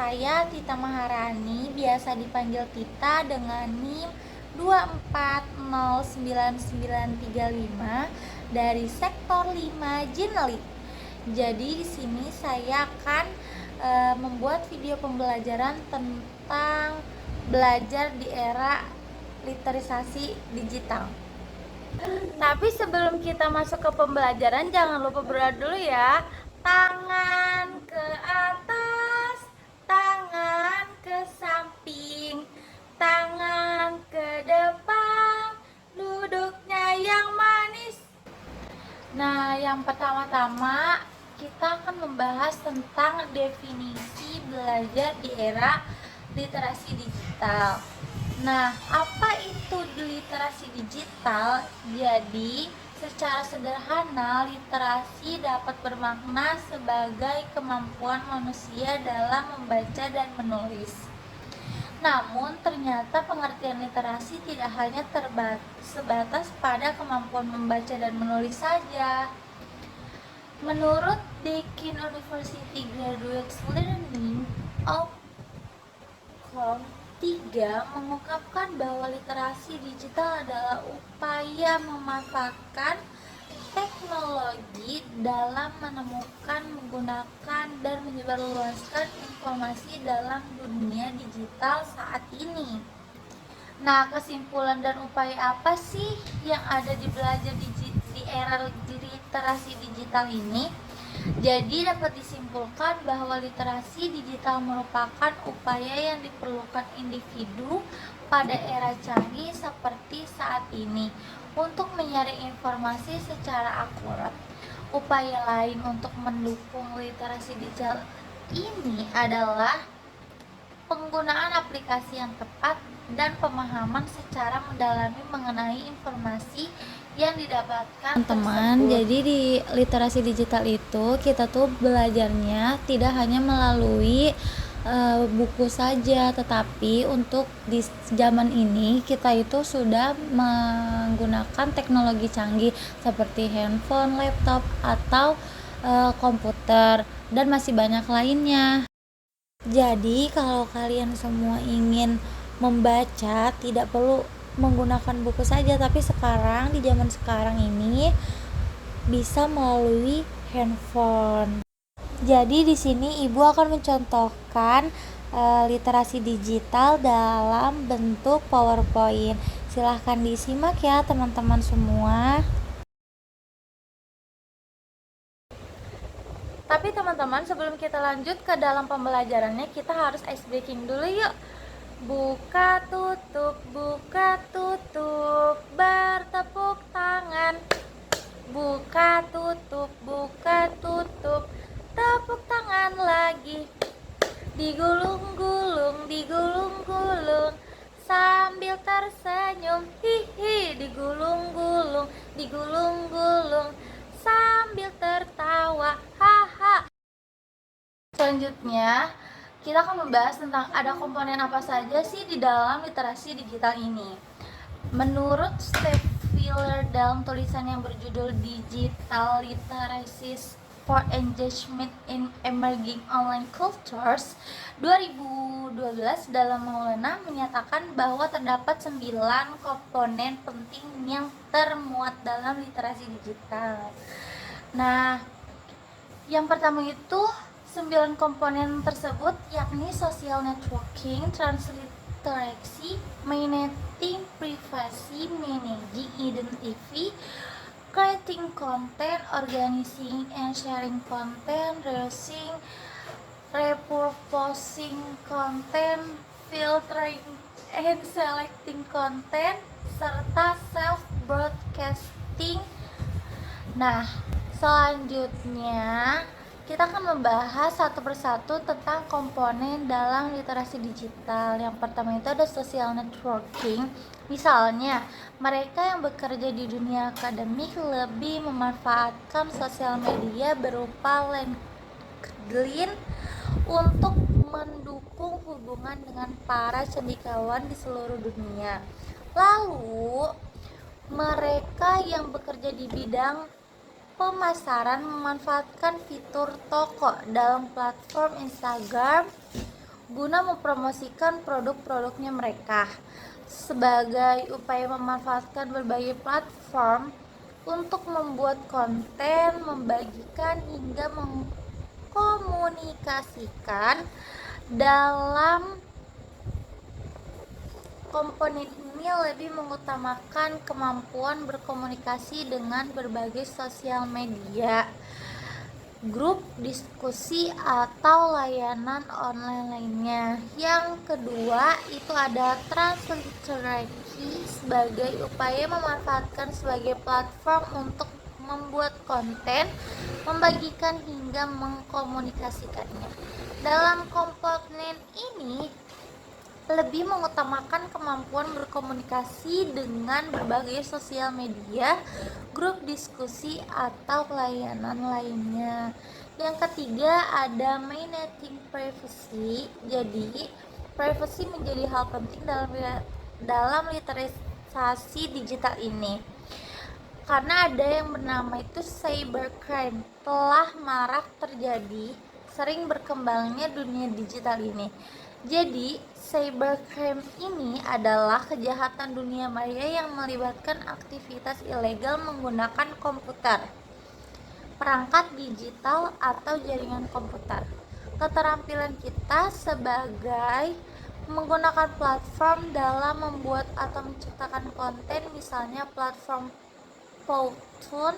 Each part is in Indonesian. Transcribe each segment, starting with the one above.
saya Tita Maharani, biasa dipanggil Tita dengan NIM 2409935 dari sektor 5 Jinli. Jadi di sini saya akan membuat video pembelajaran tentang belajar di era literasi digital. Tapi sebelum kita masuk ke pembelajaran, jangan lupa berdoa dulu ya. Tangan ke atas, tangan ke samping, tangan ke depan, duduknya yang manis. Nah, yang pertama-tama kita akan membahas tentang definisi belajar di era literasi digital. Nah, apa itu literasi digital? Jadi, secara sederhana, literasi dapat bermakna sebagai kemampuan manusia dalam membaca dan menulis. Namun, ternyata pengertian literasi tidak hanya sebatas pada kemampuan membaca dan menulis saja. Menurut Deakin University Graduate Learning Outcome 3 mengungkapkan bahwa literasi digital adalah upaya memanfaatkan teknologi dalam menemukan, menggunakan, dan menyebarluaskan informasi dalam dunia digital saat ini. Nah, kesimpulan dan upaya apa sih yang ada di belajar di era literasi digital ini? Jadi dapat disimpulkan bahwa literasi digital merupakan upaya yang diperlukan individu pada era canggih seperti saat ini untuk menyaring informasi secara akurat. Upaya lain untuk mendukung literasi digital ini adalah penggunaan aplikasi yang tepat dan pemahaman secara mendalami mengenai informasi yang didapatkan teman-teman. Jadi di literasi digital itu kita tuh belajarnya tidak hanya melalui buku saja, tetapi untuk di zaman ini kita itu sudah menggunakan teknologi canggih seperti handphone, laptop, atau komputer, dan masih banyak lainnya. Jadi kalau kalian semua ingin membaca, tidak perlu menggunakan buku saja, tapi sekarang di zaman sekarang ini bisa melalui handphone. Jadi di sini ibu akan mencontohkan literasi digital dalam bentuk PowerPoint. Silahkan disimak ya teman-teman semua. Tapi teman-teman, sebelum kita lanjut ke dalam pembelajarannya, kita harus ice breaking dulu yuk. Buka tutup bertepuk tangan. Buka tutup tepuk tangan lagi. Digulung-gulung sambil tersenyum. Hihi, digulung-gulung sambil tertawa. Haha. Selanjutnya kita akan membahas tentang ada komponen apa saja sih di dalam literasi digital ini. Menurut Steve Wheeler dalam tulisan yang berjudul Digital Literacy for Engagement in Emerging Online Cultures 2012, dalam Maulana menyatakan bahwa terdapat 9 komponen penting yang termuat dalam literasi digital. Nah, yang pertama itu 9 komponen tersebut yakni social networking, transliterasi, managing privacy, managing identity, creating content, organizing and sharing content, reusing, repurposing content, filtering and selecting content, serta self-broadcasting. Nah, selanjutnya kita akan membahas satu persatu tentang komponen dalam literasi digital. Yang pertama itu ada social networking. Misalnya, mereka yang bekerja di dunia akademik lebih memanfaatkan sosial media berupa LinkedIn untuk mendukung hubungan dengan para cendekiawan di seluruh dunia. Lalu, mereka yang bekerja di bidang pemasaran memanfaatkan fitur toko dalam platform Instagram guna mempromosikan produk-produknya mereka. Sebagai upaya memanfaatkan berbagai platform untuk membuat konten, membagikan hingga mengkomunikasikan. Dalam komponen ini lebih mengutamakan kemampuan berkomunikasi dengan berbagai sosial media, grup diskusi atau layanan online lainnya. Yang kedua itu ada transliterasi sebagai upaya memanfaatkan sebagai platform untuk membuat konten, membagikan hingga mengkomunikasikannya. Dalam komponen ini lebih mengutamakan kemampuan berkomunikasi dengan berbagai sosial media, grup diskusi atau layanan lainnya. Yang ketiga ada managing privacy. Jadi, privacy menjadi hal penting dalam literasi digital ini. Karena ada yang bernama itu cybercrime telah marak terjadi, sering berkembangnya dunia digital ini. Jadi, cybercrime ini adalah kejahatan dunia maya yang melibatkan aktivitas ilegal menggunakan komputer, perangkat digital atau jaringan komputer. Keterampilan kita sebagai menggunakan platform dalam membuat atau menciptakan konten, misalnya platform Powtoon,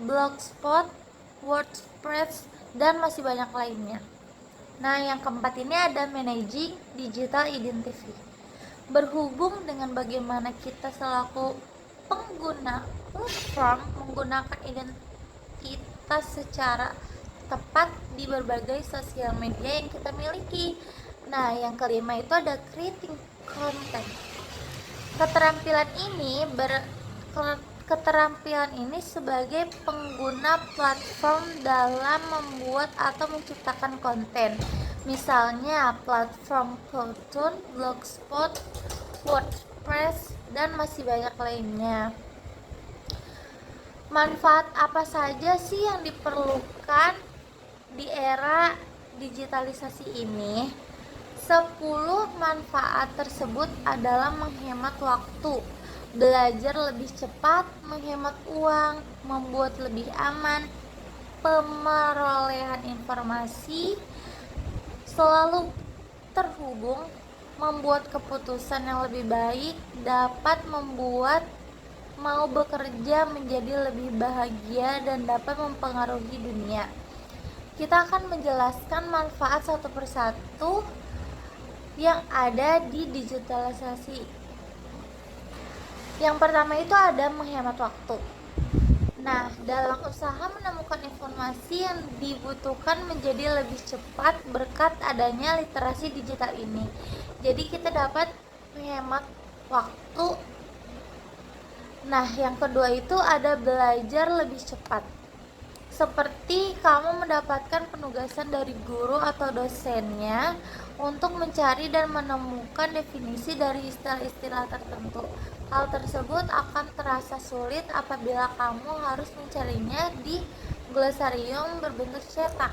Blogspot, WordPress, dan masih banyak lainnya. Nah, yang keempat ini ada managing digital identity. Berhubung dengan bagaimana kita selaku pengguna platform menggunakan identitas secara tepat di berbagai sosial media yang kita miliki. Nah, yang kelima itu ada creating content. Keterampilan ini sebagai pengguna platform dalam membuat atau menciptakan konten, misalnya platform Powtoon, Blogspot, WordPress, dan masih banyak lainnya. Manfaat apa saja sih yang diperlukan di era digitalisasi ini? 10 manfaat tersebut adalah menghemat waktu, belajar lebih cepat, menghemat uang, membuat lebih aman, pemerolehan informasi, selalu terhubung, membuat keputusan yang lebih baik, dapat membuat mau bekerja menjadi lebih bahagia, dan dapat mempengaruhi dunia. Kita akan menjelaskan manfaat satu persatu yang ada di digitalisasi. Yang pertama itu ada menghemat waktu. Nah, dalam usaha menemukan informasi yang dibutuhkan menjadi lebih cepat berkat adanya literasi digital ini. Jadi kita dapat menghemat waktu. Nah, yang kedua itu ada belajar lebih cepat. Seperti kamu mendapatkan penugasan dari guru atau dosennya untuk mencari dan menemukan definisi dari istilah-istilah tertentu. Hal tersebut akan terasa sulit apabila kamu harus mencarinya di glosarium berbentuk cetak.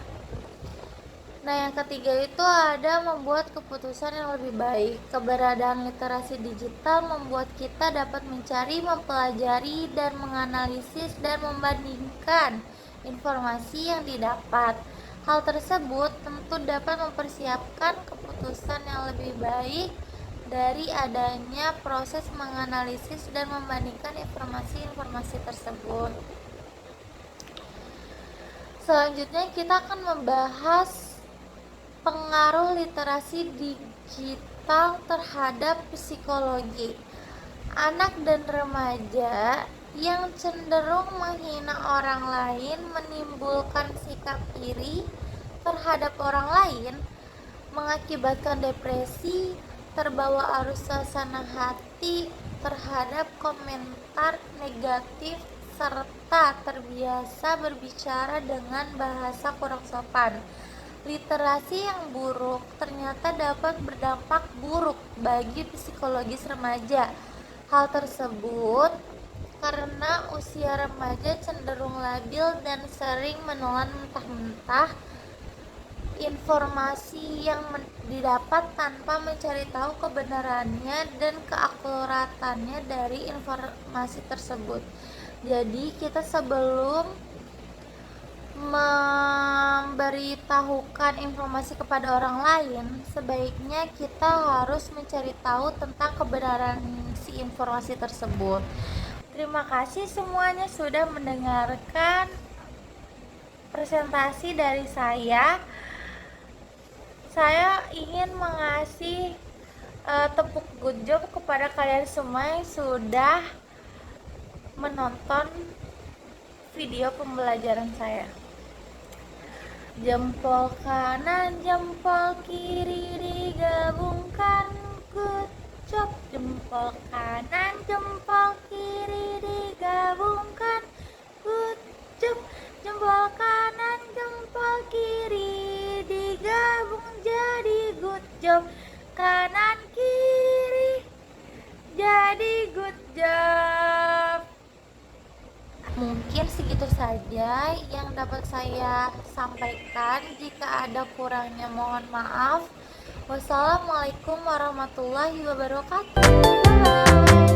Nah, yang ketiga itu ada membuat keputusan yang lebih baik. Keberadaan literasi digital membuat kita dapat mencari, mempelajari, dan menganalisis dan membandingkan informasi yang didapat. Hal tersebut tentu dapat mempersiapkan keputusan yang lebih baik dari adanya proses menganalisis dan membandingkan informasi-informasi tersebut. Selanjutnya kita akan membahas pengaruh literasi digital terhadap psikologi. Anak dan remaja yang cenderung menghina orang lain, menimbulkan sikap iri terhadap orang lain, mengakibatkan depresi, terbawa arus suasana hati terhadap komentar negatif, serta terbiasa berbicara dengan bahasa kurang sopan. Literasi yang buruk ternyata dapat berdampak buruk bagi psikologis remaja. Hal tersebut karena usia remaja cenderung labil dan sering menelan mentah-mentah informasi yang didapat tanpa mencari tahu kebenarannya dan keakuratannya dari informasi tersebut. Jadi kita sebelum memberitahukan informasi kepada orang lain, sebaiknya kita harus mencari tahu tentang kebenaran si informasi tersebut. Terima kasih semuanya sudah mendengarkan presentasi dari saya. Saya ingin mengasih tepuk good job kepada kalian semua yang sudah menonton video pembelajaran saya. Jempol kanan, jempol kiri digabungkan, good job. Jempol kanan, jempol kiri digabungkan, good job. Jempol kanan, jempol kiri digabung jadi good job. Kanan kiri jadi good job. Mungkin segitu saja yang dapat saya sampaikan. Jika ada kurangnya mohon maaf. Wassalamualaikum warahmatullahi wabarakatuh. Bye.